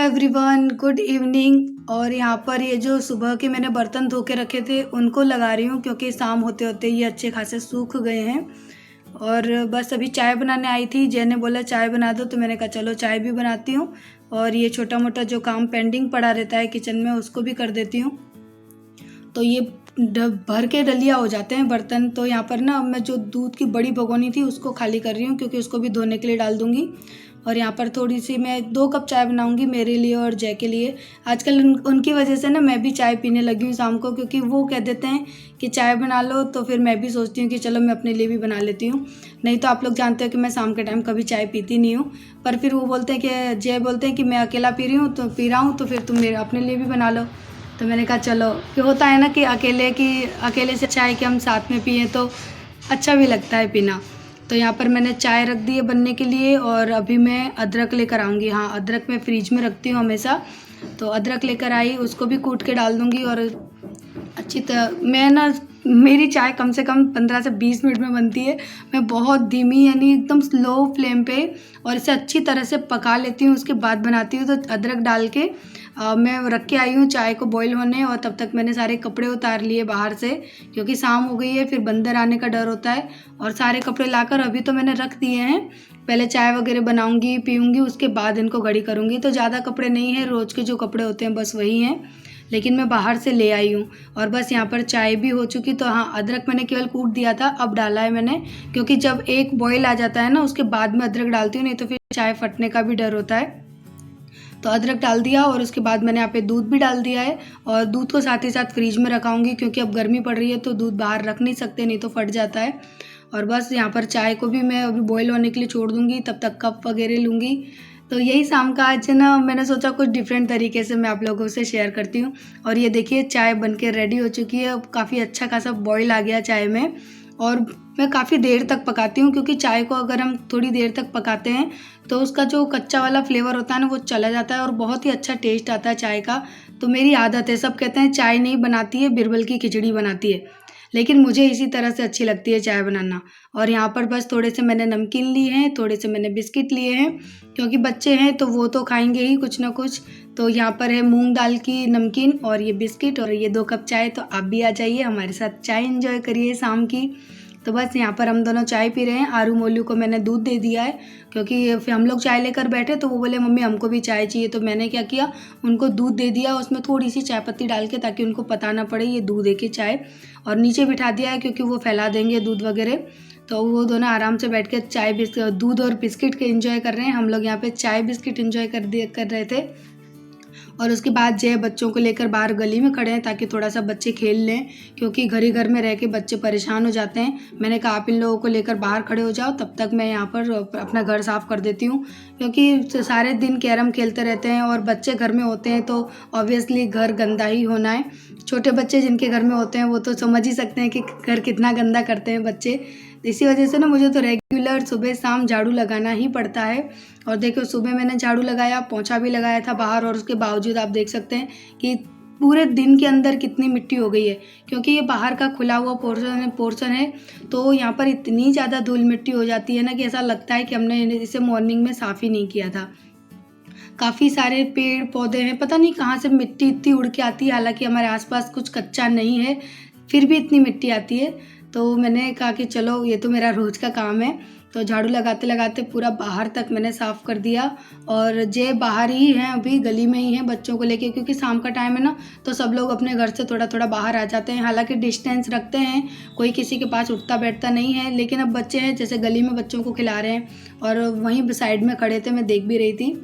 Everyone, good evening. और यहाँ पर ये जो सुबह के मैंने बर्तन धो के रखे थे उनको लगा रही हूँ, क्योंकि शाम होते होते ये अच्छे खासे सूख गए हैं। और बस अभी चाय बनाने आई थी, जय ने बोला चाय बना दो, तो मैंने कहा चलो चाय भी बनाती हूँ। और ये छोटा मोटा जो काम पेंडिंग पड़ा रहता है किचन में उसको भी कर देती हूँ। तो ये भर के डलिया हो जाते हैं बर्तन। तो यहाँ पर ना मैं जो दूध की बड़ी भगोनी थी उसको खाली कर रही हूँ, क्योंकि उसको भी धोने के लिए डाल दूँगी। और यहाँ पर थोड़ी सी मैं 2 कप चाय बनाऊँगी मेरे लिए और जय के लिए। आजकल उनकी वजह से ना मैं भी चाय पीने लगी हूँ शाम को, क्योंकि वो कह देते हैं कि चाय बना लो, तो फिर मैं भी सोचती हूँ कि चलो मैं अपने लिए भी बना लेती हूँ। नहीं तो आप लोग जानते हो कि मैं शाम के टाइम कभी चाय पीती नहीं हूँ। पर फिर वो बोलते हैं कि जय बोलते हैं कि मैं अकेला पी रहा हूँ तो फिर तुम मेरे अपने लिए भी बना लो। तो मैंने कहा चलो, कि होता है ना कि अकेले से चाय कि हम साथ में पिए तो अच्छा भी लगता है पीना। तो यहाँ पर मैंने चाय रख दी है बनने के लिए, और अभी मैं अदरक लेकर आऊँगी। हाँ, अदरक मैं फ्रिज में रखती हूँ हमेशा। तो अदरक लेकर आई, उसको भी कूट के डाल दूँगी। और अच्छी तरह मैं ना, मेरी चाय कम से कम 15 से 20 मिनट में बनती है। मैं बहुत धीमी यानी एकदम स्लो फ्लेम पे और इसे अच्छी तरह से पका लेती हूँ, उसके बाद बनाती हूँ। तो अदरक डाल के मैं रख के आई हूँ चाय को बॉईल होने, और तब तक मैंने सारे कपड़े उतार लिए बाहर से, क्योंकि शाम हो गई है, फिर बंदर आने का डर होता है। और सारे कपड़े लाकर अभी तो मैंने रख दिए हैं। पहले चाय वगैरह बनाऊँगी, पीऊँगी, उसके बाद इनको घड़ी करूँगी। तो ज़्यादा कपड़े नहीं हैं, रोज़ के जो कपड़े होते हैं बस वही हैं, लेकिन मैं बाहर से ले आई हूँ। और बस यहाँ पर चाय भी हो चुकी। तो हाँ, अदरक मैंने केवल कूट दिया था, अब डाला है मैंने, क्योंकि जब एक बॉईल आ जाता है ना उसके बाद में अदरक डालती हूँ, नहीं तो फिर चाय फटने का भी डर होता है। तो अदरक डाल दिया, और उसके बाद मैंने यहाँ पे दूध भी डाल दिया है। और दूध को साथ ही साथ फ्रिज में रखाऊंगी, क्योंकि अब गर्मी पड़ रही है तो दूध बाहर रख नहीं सकते, नहीं तो फट जाता है। और बस यहाँ पर चाय को भी मैं अभी बॉईल होने के लिए छोड़ दूँगी, तब तक कप वगैरह लूँगी। तो यही शाम का आज ना मैंने सोचा कुछ डिफरेंट तरीके से मैं आप लोगों से शेयर करती हूँ। और ये देखिए चाय बन के रेडी हो चुकी है। अब काफ़ी अच्छा खासा बॉईल आ गया चाय में। और मैं काफ़ी देर तक पकाती हूँ, क्योंकि चाय को अगर हम थोड़ी देर तक पकाते हैं तो उसका जो कच्चा वाला फ्लेवर होता है ना वो चला जाता है, और बहुत ही अच्छा टेस्ट आता है चाय का। तो मेरी आदत है, सब कहते हैं चाय नहीं बनाती है बिरबल की खिचड़ी बनाती है, लेकिन मुझे इसी तरह से अच्छी लगती है चाय बनाना। और यहाँ पर बस थोड़े से मैंने नमकीन लिए हैं, थोड़े से मैंने बिस्किट लिए हैं, क्योंकि बच्चे हैं तो वो तो खाएंगे ही कुछ ना कुछ। तो यहाँ पर है मूंग दाल की नमकीन और ये बिस्किट और ये 2 कप चाय। तो आप भी आ जाइए हमारे साथ, चाय एंजॉय करिए शाम की। तो बस यहाँ पर हम दोनों चाय पी रहे हैं। आरू मोलू को मैंने दूध दे दिया है, क्योंकि फिर हम लोग चाय लेकर बैठे तो वो बोले मम्मी हमको भी चाय चाहिए। तो मैंने क्या किया, उनको दूध दे दिया, उसमें थोड़ी सी चाय पत्ती डाल के, ताकि उनको पता ना पड़े ये दूध है कि चाय। और नीचे बिठा दिया है, क्योंकि वो फैला देंगे दूध वगैरह। तो वो दोनों आराम से बैठ के दूध और बिस्किट के एंजॉय कर रहे हैं। हम लोग यहाँ पे चाय बिस्किट एंजॉय कर रहे थे। और उसके बाद जय बच्चों को लेकर बाहर गली में खड़े हैं, ताकि थोड़ा सा बच्चे खेल लें, क्योंकि घर ही घर में रह के बच्चे परेशान हो जाते हैं। मैंने कहा आप इन लोगों को लेकर बाहर खड़े हो जाओ, तब तक मैं यहाँ पर अपना घर साफ़ कर देती हूँ, क्योंकि सारे दिन कैरम खेलते रहते हैं और बच्चे घर में होते हैं तो ऑब्वियसली घर गंदा ही होना है। छोटे बच्चे जिनके घर में होते हैं वो तो समझ ही सकते हैं कि घर कितना गंदा करते हैं बच्चे। इसी वजह से ना मुझे तो रेगुलर सुबह शाम झाड़ू लगाना ही पड़ता है। और देखो सुबह मैंने झाड़ू लगाया, पोंछा भी लगाया था बाहर, और उसके बावजूद आप देख सकते हैं कि पूरे दिन के अंदर कितनी मिट्टी हो गई है, क्योंकि ये बाहर का खुला हुआ पोर्शन है। तो यहाँ पर इतनी ज़्यादा धूल मिट्टी हो जाती है ना कि ऐसा लगता है कि हमने इसे मॉर्निंग में साफ़ ही नहीं किया था। काफ़ी सारे पेड़ पौधे हैं, पता नहीं कहाँ से मिट्टी इतनी उड़ के आती है, हालांकि हमारे आसपास कुछ कच्चा नहीं है, फिर भी इतनी मिट्टी आती है। तो मैंने कहा कि चलो ये तो मेरा रोज़ का काम है। तो झाड़ू लगाते लगाते पूरा बाहर तक मैंने साफ़ कर दिया। और जे बाहर ही हैं, अभी गली में ही हैं बच्चों को लेके, क्योंकि शाम का टाइम है ना, तो सब लोग अपने घर से थोड़ा थोड़ा बाहर आ जाते हैं। हालांकि डिस्टेंस रखते हैं, कोई किसी के पास उठता बैठता नहीं है, लेकिन अब बच्चे हैं, जैसे गली में बच्चों को खिला रहे हैं, और वहीं साइड में खड़े थे, मैं देख भी रही थी।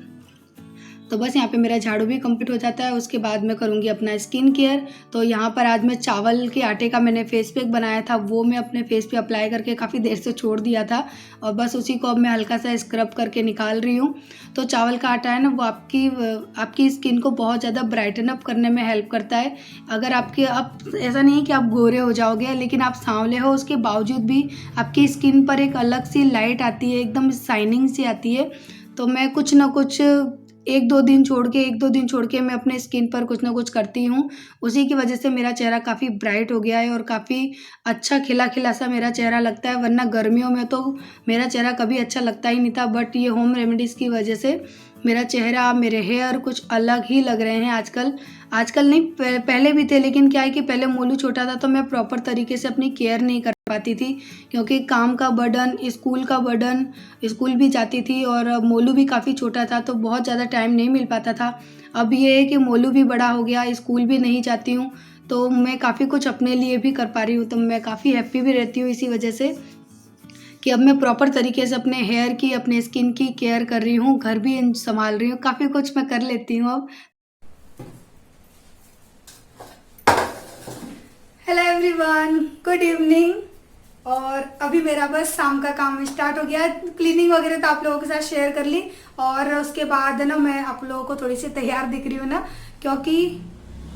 तो बस यहाँ पे मेरा झाड़ू भी कंप्लीट हो जाता है। उसके बाद मैं करूँगी अपना स्किन केयर। तो यहाँ पर आज मैं चावल के आटे का मैंने फेस पैक बनाया था, वो मैं अपने फेस पे अप्लाई करके काफ़ी देर से छोड़ दिया था, और बस उसी को अब मैं हल्का सा स्क्रब करके निकाल रही हूँ। तो चावल का आटा है ना, वो आपकी स्किन को बहुत ज़्यादा ब्राइटन अप करने में हेल्प करता है। अगर आप ऐसा नहीं कि आप गोरे हो जाओगे, लेकिन आप सांवले हो उसके बावजूद भी आपकी स्किन पर एक अलग सी लाइट आती है, एकदम शाइनिंग सी आती है। तो मैं कुछ ना कुछ एक दो दिन छोड़ के मैं अपने स्किन पर कुछ ना कुछ करती हूँ। उसी की वजह से मेरा चेहरा काफ़ी ब्राइट हो गया है, और काफ़ी अच्छा खिला खिला सा मेरा चेहरा लगता है। वरना गर्मियों में तो मेरा चेहरा कभी अच्छा लगता ही नहीं था, बट ये होम रेमेडीज़ की वजह से मेरा चेहरा, मेरे हेयर कुछ अलग ही लग रहे हैं आजकल। आजकल नहीं, पहले भी थे, लेकिन क्या है कि पहले मोलू छोटा था तो मैं प्रॉपर तरीके से अपनी केयर नहीं कर पाती थी, क्योंकि काम का बर्डन, स्कूल का बर्डन, स्कूल भी जाती थी और मोलू भी काफ़ी छोटा था तो बहुत ज़्यादा टाइम नहीं मिल पाता था। अब ये है कि मोलू भी बड़ा हो गया, स्कूल भी नहीं जाती हूँ, तो मैं काफ़ी कुछ अपने लिए भी कर पा रही हूँ, तो मैं काफ़ी हैप्पी भी रहती हूँ इसी वजह से कि अब मैं प्रॉपर तरीके से अपने हेयर की, अपने स्किन की केयर कर रही हूँ, घर भी संभाल रही हूँ, काफ़ी कुछ मैं कर लेती हूँ अब। Hello everyone, good evening. और अभी मेरा बस शाम का काम स्टार्ट हो गया है। क्लीनिंग वगैरह तो आप लोगों के साथ शेयर कर ली, और उसके बाद ना मैं आप लोगों को थोड़ी सी तैयार दिख रही हूँ ना, क्योंकि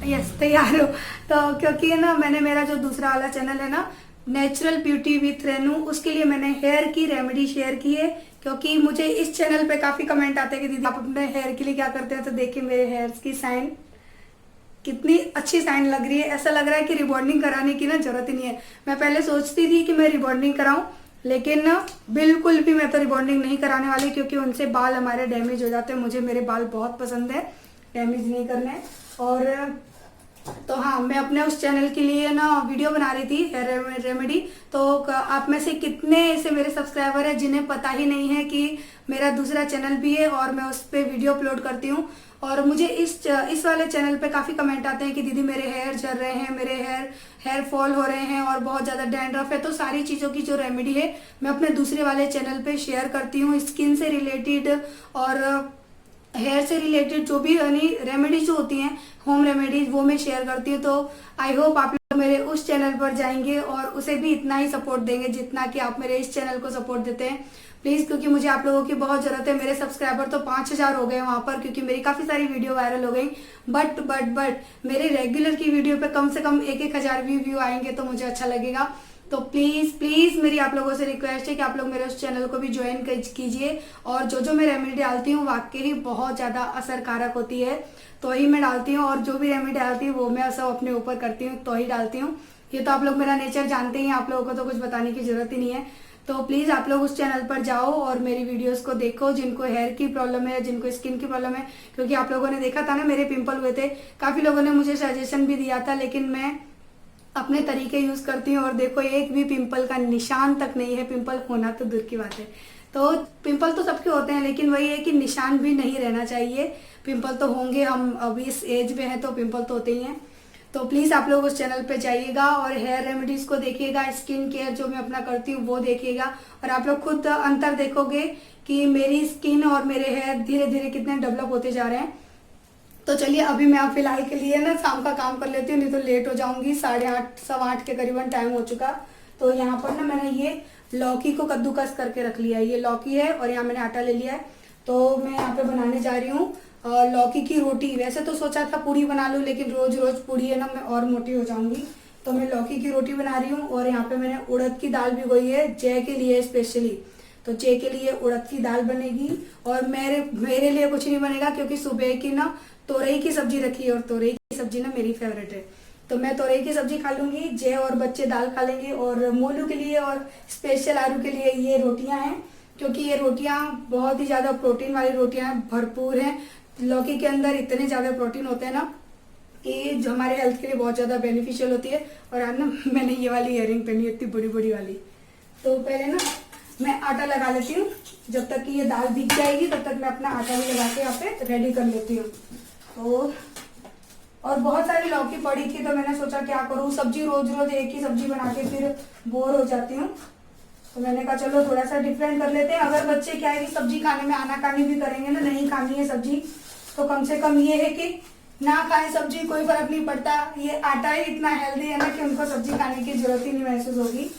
यस तैयार हो, तो क्योंकि ना मैंने मेरा जो दूसरा वाला चैनल है ना, नेचुरल ब्यूटी विथ रेनू, उसके लिए मैंने हेयर की रेमेडी शेयर की है, क्योंकि मुझे इस चैनल पे काफ़ी कमेंट आते हैं कि दीदी आप अपने हेयर के लिए क्या करते हैं। तो देखिए मेरे हेयर्स की साइन कितनी अच्छी साइन लग रही है, ऐसा लग रहा है कि रिबॉन्डिंग कराने की ना जरूरत ही नहीं है। मैं पहले सोचती थी कि मैं रिबॉन्डिंग कराऊं, लेकिन ना बिल्कुल भी मैं तो रिबॉन्डिंग नहीं कराने वाली, क्योंकि उनसे बाल हमारे डैमेज हो जाते हैं। मुझे मेरे बाल बहुत पसंद है, डैमेज नहीं करने। और तो हाँ, मैं अपने उस चैनल के लिए ना वीडियो बना रही थी, हेयर रेमेडी। तो आप में से कितने ऐसे मेरे सब्सक्राइबर हैं जिन्हें पता ही नहीं है कि मेरा दूसरा चैनल भी है और मैं उस पर वीडियो अपलोड करती हूँ। और मुझे इस वाले चैनल पे काफ़ी कमेंट आते हैं कि दीदी मेरे हेयर झड़ रहे हैं, मेरे हेयर फॉल हो रहे हैं और बहुत ज़्यादा डैंड्रफ है। तो सारी चीज़ों की जो रेमेडी है मैं अपने दूसरे वाले चैनल पे शेयर करती हूँ, स्किन से रिलेटेड और हेयर से रिलेटेड जो भी यानी रेमेडीज जो होती हैं, होम रेमेडीज, वो मैं शेयर करती हूँ। तो आई होप आप लोग मेरे उस चैनल पर जाएंगे और उसे भी इतना ही सपोर्ट देंगे जितना कि आप मेरे इस चैनल को सपोर्ट देते हैं, प्लीज़, क्योंकि मुझे आप लोगों की बहुत ज़रूरत है। मेरे सब्सक्राइबर तो 5000 हो गए वहाँ पर, क्योंकि मेरी काफ़ी सारी वीडियो वायरल हो गई। बट मेरे रेगुलर की वीडियो पे कम से कम 1-1000 व्यू आएंगे तो मुझे अच्छा लगेगा। तो प्लीज़ मेरी आप लोगों से रिक्वेस्ट है कि आप लोग मेरे उस चैनल को भी ज्वाइन कीजिए। और जो मैं रेमेडी डालती हूँ वाकई ही बहुत ज़्यादा असरकारक होती है, तो ही मैं डालती हूँ। और जो भी रेमेडी डालती हूँ वो मैं सब अपने ऊपर करती हूँ तो ही डालती हूँ। ये तो आप लोग मेरा नेचर जानते ही हैं, आप लोगों को तो कुछ बताने की जरूरत ही नहीं है। तो प्लीज़ आप लोग उस चैनल पर जाओ और मेरी वीडियोस को देखो, जिनको हेयर की प्रॉब्लम है, जिनको स्किन की प्रॉब्लम है। क्योंकि आप लोगों ने देखा था ना, मेरे पिंपल हुए थे, काफ़ी लोगों ने मुझे सजेशन भी दिया था, लेकिन मैं अपने तरीके यूज़ करती हूँ और देखो एक भी पिंपल का निशान तक नहीं है। पिंपल होना तो दूर की बात है, तो पिंपल तो सबके होते हैं, लेकिन वही है कि निशान भी नहीं रहना चाहिए। पिंपल तो होंगे, हम अभी इस एज में हैं तो पिंपल तो होते ही हैं। तो प्लीज़ आप लोग उस चैनल पे जाइएगा और हेयर रेमेडीज़ को देखिएगा, स्किन केयर जो मैं अपना करती हूँ वो देखिएगा, और आप लोग खुद अंतर देखोगे कि मेरी स्किन और मेरे हेयर धीरे धीरे कितने डेवलप होते जा रहे हैं। तो चलिए अभी मैं फिलहाल के लिए ना शाम का काम कर लेती हूँ, नहीं तो लेट हो जाऊंगी। 8:30 8:15 के करीबन टाइम हो चुका। तो यहाँ पर ना मैंने ये लौकी को कद्दूकस करके रख लिया है, ये लौकी है और यहाँ मैंने आटा ले लिया है। तो मैं यहाँ पे बनाने जा रही हूँ लौकी की रोटी। वैसे तो सोचा था पूड़ी बना लूँ, लेकिन रोज रोज पूड़ी है ना, मैं और मोटी हो जाऊंगी, तो मैं लौकी की रोटी बना रही हूँ। और यहाँ पे मैंने उड़द की दाल भिगोई है जय के लिए स्पेशली, तो जय के लिए उड़द की दाल बनेगी। और मेरे लिए कुछ नहीं बनेगा, क्योंकि सुबह की ना तोरई की सब्जी रखी है और तोरई की सब्जी ना मेरी फेवरेट है, तो मैं तोरई की सब्जी खा लूंगी, जय और बच्चे दाल खा लेंगे। और मोलू के लिए और स्पेशल आरू के लिए ये रोटियां हैं, क्योंकि ये रोटियां बहुत ही ज़्यादा प्रोटीन वाली रोटियां हैं, भरपूर हैं। लौकी के अंदर इतने ज़्यादा प्रोटीन होते हैं ना कि जो हमारे हेल्थ के लिए बहुत ज़्यादा बेनिफिशियल होती है। और आज ना मैंने ये वाली इयरिंग पहनी है, इतनी बड़ी बड़ी वाली। तो पहले ना मैं आटा लगा लेती हूँ, जब तक कि ये दाल भीग जाएगी तब तक मैं अपना आटा भी लगा के यहाँ पे रेडी कर लेती हूँ। तो और बहुत सारी लौकी पड़ी थी, तो मैंने सोचा क्या करूँ, सब्जी रोज रोज एक ही सब्जी बना के फिर बोर हो जाती हूँ। तो मैंने कहा चलो थोड़ा सा डिफरेंट कर लेते हैं। अगर बच्चे क्या है कि सब्जी खाने में आनाकानी भी करेंगे ना, नहीं खानी है सब्जी, तो कम से कम ये है कि ना खाए सब्जी, कोई फर्क नहीं पड़ता। ये आटा ही इतना हेल्दी है ना कि उनको सब्जी खाने की जरूरत ही नहीं महसूस होगी।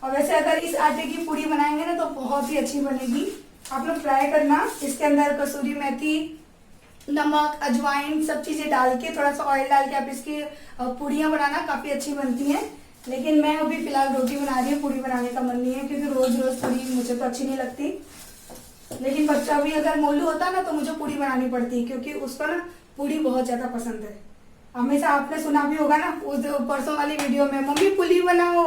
और वैसे अगर इस आटे की पूड़ी बनाएंगे ना तो बहुत ही अच्छी बनेगी, आप लोग ट्राई करना। इसके अंदर कसूरी मेथी, नमक, अजवाइन, सब चीजें डाल के, थोड़ा सा ऑयल डाल के आप इसकी पूड़ियाँ बनाना, काफी अच्छी बनती हैं। लेकिन मैं अभी फिलहाल रोटी बना रही हूँ, पूड़ी बनाने का मन नहीं है, क्योंकि रोज रोज पूड़ी मुझे तो अच्छी नहीं लगती। लेकिन बच्चा भी अगर मोलू होता ना तो मुझे पूड़ी बनानी पड़ती, क्योंकि उसको ना पूड़ी बहुत ज्यादा पसंद है। हमेशा आपने सुना भी होगा ना उस परसों वाली वीडियो में, मम्मी पूड़ी बनाओ,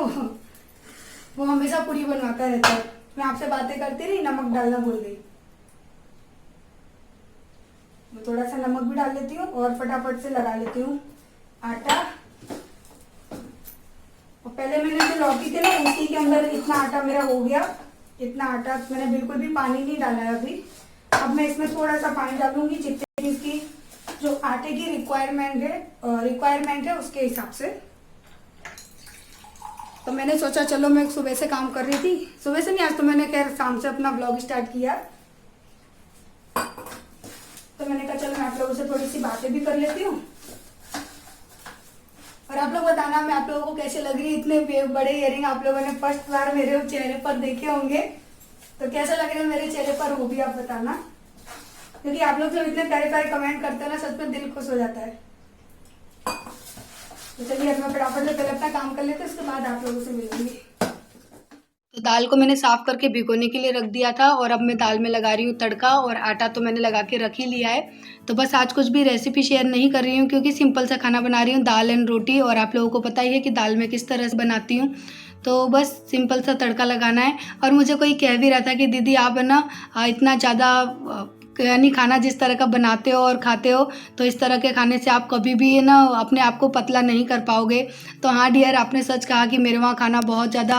वो हमेशा पूड़ी बनवाता रहता है। मैं आपसे बातें करती रही, नमक डालना भूल गई। मैं थोड़ा सा नमक भी डाल लेती हूँ और फटाफट से लगा लेती हूँ आटा। और पहले मैंने जो लौकी थी ना उसी के अंदर इतना आटा मेरा हो गया। इतना आटा मैंने बिल्कुल भी पानी नहीं डाला है अभी। अब मैं इसमें थोड़ा सा पानी डालूंगी जितनी इसकी जो आटे की रिक्वायरमेंट है उसके हिसाब से। तो मैंने सोचा चलो, मैं सुबह से काम कर रही थी, सुबह से नहीं आज तो मैंने खैर शाम से अपना ब्लॉग स्टार्ट किया। तो मैंने कहा चलो मैं आप लोगों से थोड़ी सी बातें भी कर लेती हूँ और आप लोग बताना मैं आप लोगों को कैसे लग रही है। इतने बड़े इयरिंग आप लोगों ने फर्स्ट बार मेरे चेहरे पर देखे होंगे, तो कैसा लग रहा है मेरे चेहरे पर वो भी आप बताना, क्योंकि आप लोग जब इतने प्यारे प्यारे कमेंट करते हैं ना सच में दिल खुश हो जाता है। तो चलिए अब मैं फटाफट से पहले अपना काम कर लेते हैं, उसके बाद आप लोगों से मिलूंगी। तो दाल को मैंने साफ करके भिगोने के लिए रख दिया था और अब मैं दाल में लगा रही हूँ तड़का और आटा तो मैंने लगा के रख ही लिया है। तो बस आज कुछ भी रेसिपी शेयर नहीं कर रही हूँ क्योंकि सिंपल सा खाना बना रही हूँ, दाल एंड रोटी। और आप लोगों को पता ही है कि दाल मैं किस तरह से बनाती हूँ। तो बस सिंपल सा तड़का लगाना है। और मुझे कोई कह भी रहा था कि दीदी आप है ना इतना ज़्यादा यानी खाना जिस तरह का बनाते हो और खाते हो तो इस तरह के खाने से आप कभी भी है ना अपने आप को पतला नहीं कर पाओगे। तो हाँ डियर, आपने सच कहा कि मेरे वहाँ खाना बहुत ज़्यादा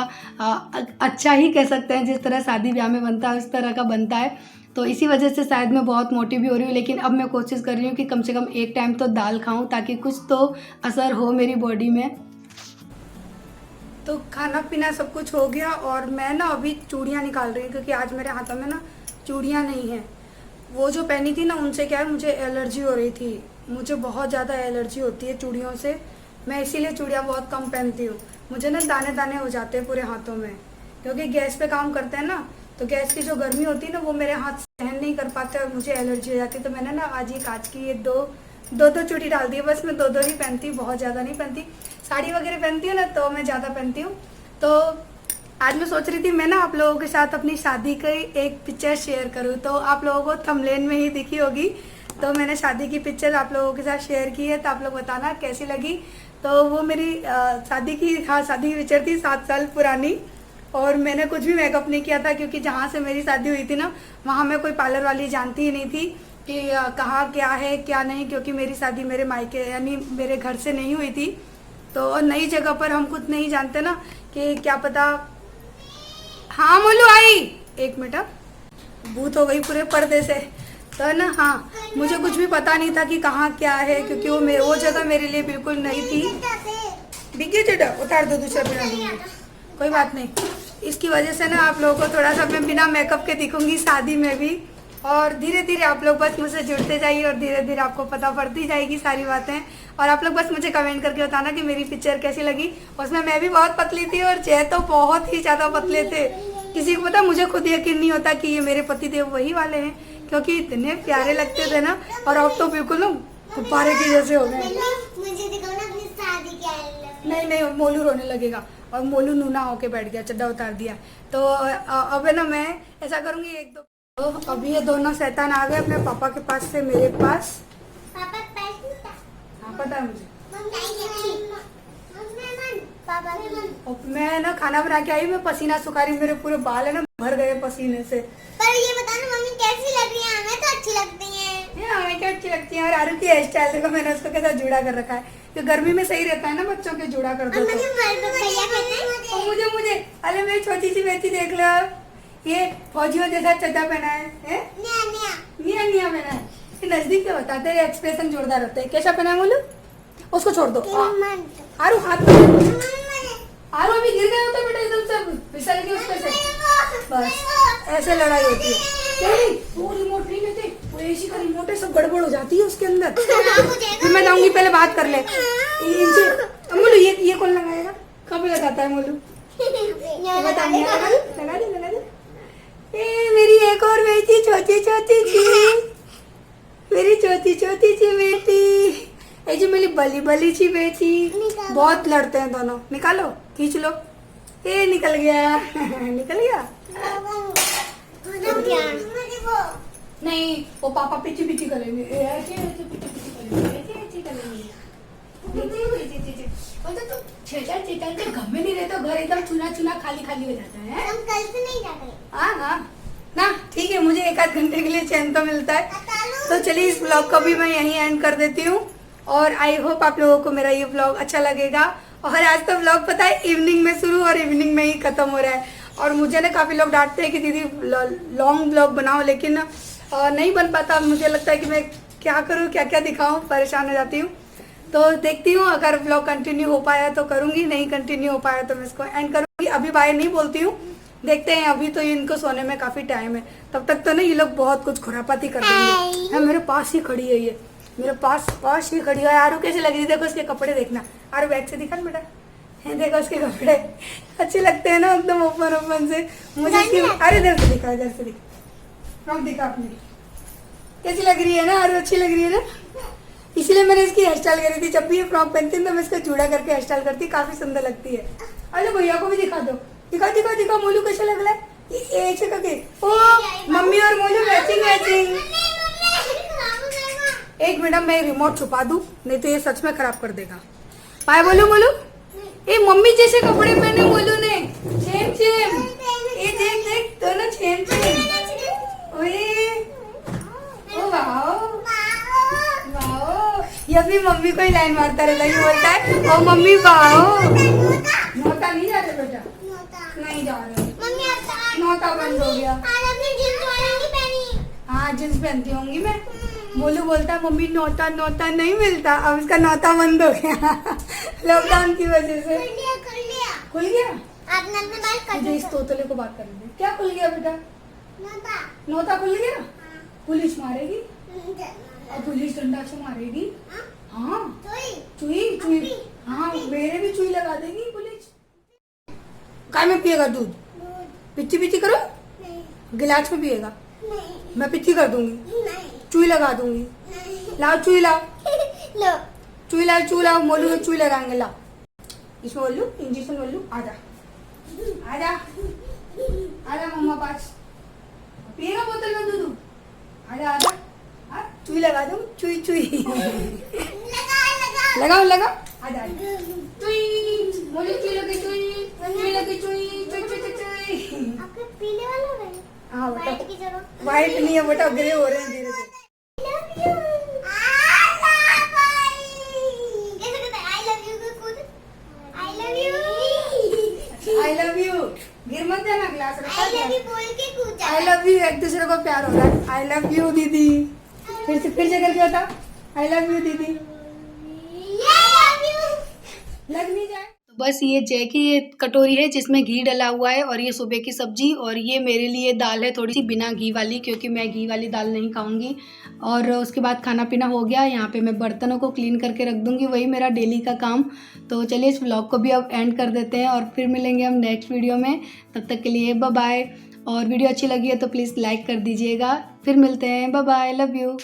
अच्छा ही कह सकते हैं, जिस तरह शादी ब्याह में बनता है उस तरह का बनता है। तो इसी वजह से शायद मैं बहुत मोटी भी हो रही हूँ, लेकिन अब मैं कोशिश कर रही हूँ कि कम से कम एक टाइम तो दाल खाऊँ ताकि कुछ तो असर हो मेरी बॉडी में। तो खाना पीना सब कुछ हो गया और मैं ना अभी चूड़ियाँ निकाल रही हूँ क्योंकि आज मेरे हाथों में ना चूड़ियाँ नहीं हैं। वो जो पहनी थी ना उनसे क्या है मुझे एलर्जी हो रही थी, मुझे बहुत ज़्यादा एलर्जी होती है चूड़ियों से। मैं इसीलिए चूड़ियाँ बहुत कम पहनती हूँ। मुझे ना दाने दाने हो जाते हैं पूरे हाथों में, क्योंकि गैस पे काम करते हैं ना, तो गैस की जो गर्मी होती है ना वो मेरे हाथ सहन नहीं कर पाते और मुझे एलर्जी हो जाती है। तो मैंने ना आज ये कांच की ये दो चूड़ी डाल दी है। बस मैं दो ही पहनती हूँ, बहुत ज़्यादा नहीं पहनती। साड़ी वगैरह पहनती हूँ ना तो मैं ज़्यादा पहनती हूँ। तो आज मैं सोच रही थी मैं ना आप लोगों के साथ अपनी शादी की एक पिक्चर शेयर करूँ। तो आप लोगों को थंबनेल में ही दिखी होगी, तो मैंने शादी की पिक्चर आप लोगों के साथ शेयर की है। तो आप लोग बताना कैसी लगी। तो वो मेरी शादी की पिक्चर थी 7 साल पुरानी और मैंने कुछ भी मेकअप नहीं किया था क्योंकि जहाँ से मेरी शादी हुई थी ना वहाँ मैं कोई पार्लर वाली जानती ही नहीं थी कि कहाँ क्या है क्या नहीं, क्योंकि मेरी शादी मेरे मायके यानी मेरे घर से नहीं हुई थी। तो नई जगह पर हम खुद नहीं जानते ना कि क्या पता। हाँ मोलू आई, एक मिनट, भूत हो गई पूरे पर्दे से। तो ना हाँ, मुझे कुछ भी पता नहीं था कि कहाँ क्या है क्योंकि वो जगह मेरे लिए बिल्कुल नई थी। डिग्गी चटा उतार दो, दूसरा बिना दूंगी, कोई बात नहीं। इसकी वजह से ना आप लोगों को थोड़ा सा मैं बिना मेकअप के दिखूंगी शादी में भी। और धीरे धीरे आप लोग बस मुझसे जुड़ते जाइए और धीरे धीरे आपको पता पड़ती जाएगी सारी बातें। और आप लोग बस मुझे कमेंट करके बताना कि मेरी पिक्चर कैसी लगी। उसमें मैं भी बहुत पतली थी और जय तो बहुत ही ज़्यादा पतले थे। किसी को पता, मुझे खुद यकीन नहीं होता कि ये मेरे पति देव वही वाले हैं, क्योंकि इतने प्यारे लगते थे ना। और अब तो बिल्कुल ना गुब्बारे की जैसे हो गए। मुझे दिखाओ ना अपनी शादी क्या। नहीं, मोलू रोने लगेगा और मोलू नूना होके बैठ गया, चड्डा उतार दिया। तो अब है ना मैं ऐसा करूँगी एक दो। तो अभी ये दोनों शैतान आ गए अपने पापा के पास से मेरे पास। पापा हाँ पता है मुझे। और मैं ना खाना बना के आई, मैं पसीना सुखा रही, मेरे पूरे बाल है ना भर गए पसीने से। पर ये बताना मम्मी कैसी लग रही है? हमें तो अच्छी लगती है। हमें क्या अच्छी लगती है। और आरू की हेयर स्टाइल देखो, मैंने उसको कैसा जुड़ा कर रखा है, तो गर्मी में सही रहता है ना बच्चों के जुड़ा कर दो। मुझे अरे मेरी छोटी सी बेटी देख लो, ये फौजियों जैसा चड्डा पहना है, निया पहना है। नजदीक से बता, तेरे एक्सप्रेशन जोरदार होते हैं। कैसा पहना है बोलो? उसको छोड़ दो। आरू हाथ में, आरू अभी गिर गए होते बेटा, एकदम से फिसल के उसपे से, बस ऐसे लड़ाई होती है। वो रिमोट नहीं लेते, वो एसी का रिमोट है, सब गड़बड़ हो जाती है उसके अंदर। फिर मैं जाऊंगी, पहले बात कर ले इनसे। मोलू ये कौन लगाएगा? कहाँ पे लगाता है मोलू? लगा दे। मेरी एक और बेटी छोटी सी, मेरी छोटी सी बेटी, ये जो मेरी बली सी बेटी, बहुत लड़ते हैं दोनों। निकालो, खींच लो। ये निकल गया। नहीं, वो पापा पीछे करेंगे, ऐसे करेंगे। चेतन के घर में नहीं रहते, घर एकदम चुना खाली हो जाता है। हम कल से नहीं जा रहे। हाँ ना ठीक है, मुझे 1 आध घंटे के लिए चैन तो मिलता है। तो चलिए इस ब्लॉग को भी मैं यहीं एंड कर देती हूँ और आई होप आप लोगों को मेरा ये ब्लॉग अच्छा लगेगा। और आज तो ब्लॉग पता है इवनिंग में शुरू और इवनिंग में ही खत्म हो रहा है। और मुझे ना काफ़ी लोग डांटते हैं कि दीदी लॉन्ग ब्लॉग बनाओ, लेकिन नहीं बन पाता। मुझे लगता है कि मैं क्या करूँ, क्या क्या दिखाऊँ, परेशान हो जाती हूँ। तो देखती हूँ अगर ब्लॉग कंटिन्यू हो पाया तो करूँगी, नहीं कंटिन्यू हो पाया तो मैं इसको एंड करूँगी। अभी बाय नहीं बोलती हूँ, देखते हैं। अभी तो इनको सोने में काफ़ी टाइम है, तब तक तो ना ये लोग बहुत कुछ खुरापाती कर देंगे। हाँ, मेरे पास ही खड़ी है ये, मेरे पास ही खड़ी है। आरू कैसे लग रही, देखो इसके कपड़े देखना। आरू बैग से दिखा बेटा, है देखो उसके कपड़े अच्छे लगते हैं ना, एकदम ओपन से। मुझे इसकी अरे इधर से दिखा, इधर से दिखा, फ्रॉक दिखा अपनी कैसी लग रही है ना। आरू अच्छी लग रही है ना, इसीलिए मैंने इसकी हेयर स्टाइल करी थी। जब भी ये फ्रॉक पहनती है तो मैं इसका जूड़ा करके हेयर स्टाइल करती, काफी सुंदर लगती है। अरे भैया को भी दिखा दो, दिखा मोलू कैसे लग रहा है ये करके। ओ मम्मी और मोलू मैचिंग। एक मिनट मैं रिमोट छुपा दूं, नहीं तो ये सच में खराब कर देगा। पाए बोलू मोलू, ए मम्मी जैसे कपड़े पहने मोलू ने, सेम। ए देख दोनों सेम। ओए ओ वाओ, ये अपनी मम्मी को ही लाइन मारता रहता है, बोलता है ओ मम्मी वाओ। नौता नहीं जाते बेटा, नहीं जा रहे, नौता बंद हो गया। हाँ जींस पहनती होंगी मैं। बोलू बोलता है मम्मी नौता नहीं मिलता, अब इसका नौता बंद हो गया लॉकडाउन की वजह से। खुल गया, मुझे इस तोतले को बात करने दे। क्या खुल गया बेटा? नौता खुल गया। पुलिस मारेगी और पुलिस डंडा से मारेगी। हाँ चुई, हाँ मेरे भी चुई लगा देगी पुलिस। काय में पिएगा दूध? पिच्ची करो, गिलास में पिएगा। मैं पिच्ची कर दूंगी, चुई लगा दूंगी। लाओ चुई लाओ, चुई लाओ मोलू में चुई लगाएंगे। लाओ इसमें बोलू, इंजेक्शन बोलू। आजा मम्मा पास, पिएगा बोतल में दूध। आजा चुई लगा दूं, चुई लगाओ आजा चुई मोलू, चुई लगे चुई। आपके पीले वाला है? हाँ बेटा, व्हाइट की जगह व्हाइट नहीं है बेटा, ग्रे हो रहे हैं धीरे धीरे। आई लव यू गिर मत जाना, ग्लास रखा है। आई लव यू, एक दूसरे को प्यार हो रहा है। आई लव यू दीदी, फिर से करके बता, आई लव यू दीदी। लग नहीं जाए तो बस ये जय की ये कटोरी है जिसमें घी डला हुआ है, और ये सुबह की सब्जी, और ये मेरे लिए दाल है थोड़ी सी बिना घी वाली, क्योंकि मैं घी वाली दाल नहीं खाऊंगी। और उसके बाद खाना पीना हो गया। यहाँ पे मैं बर्तनों को क्लीन करके रख दूंगी, वही मेरा डेली का काम। तो चलिए इस व्लॉग को भी अब एंड कर देते हैं और फिर मिलेंगे हम नेक्स्ट वीडियो में। तब तक के लिए बाय बाय। और वीडियो अच्छी लगी है तो प्लीज़ लाइक कर दीजिएगा। फिर मिलते हैं, बाय बाय, लव यू।